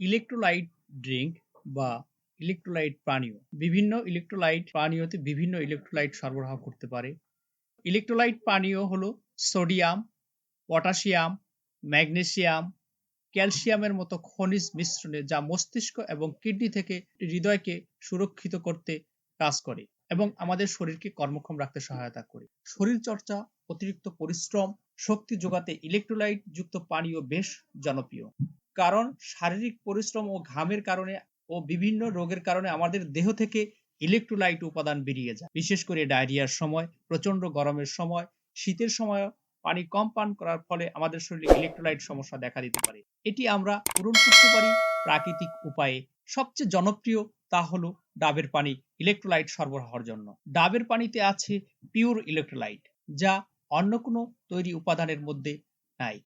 Electrolyte drink বা electrolyte পানীয় বিভিন্ন ইলেকট্রোলাইট পানীয়তে বিভিন্ন ইলেকট্রোলাইট সরবরাহ করতে পারে। ইলেকট্রোলাইট পানীয় হলো সোডিয়াম, পটাশিয়াম, ম্যাগনেসিয়াম, ক্যালসিয়ামের মতো খনিজ মিশ্রণে যা মস্তিষ্ক এবং কিডনি থেকে হৃদয়কে সুরক্ষিত করতে কাজ করে এবং আমাদের শরীরকে কর্মক্ষম রাখতে সহায়তা করে। শরীরচর্চা, অতিরিক্ত পরিশ্রম, শক্তি যোগাতে ইলেকট্রোলাইট যুক্ত পানীয় বেশ জনপ্রিয়। কারণ শারীরিক পরিশ্রম ও ঘামের কারণে ও বিভিন্ন রোগের কারণে আমাদের দেহ থেকে ইলেকট্রোলাইট উপাদান বেরিয়ে যায়। বিশেষ করে ডায়রিয়ার সময়, প্রচণ্ড গরমের সময়, শীতের সময় পানি কম পান করার ফলে আমাদের শরীরে ইলেকট্রোলাইট সমস্যা দেখা দিতে পারে। এটি আমরা পূরণ করতে পারি প্রাকৃতিক উপায়ে। সবচেয়ে জনপ্রিয় তা হলো ডাবের পানি ইলেকট্রোলাইট সরবরাহের জন্য। ডাবের পানিতে আছে পিওর ইলেকট্রোলাইট, যা অন্য কোনো তৈরি উপাদানের মধ্যে নাই।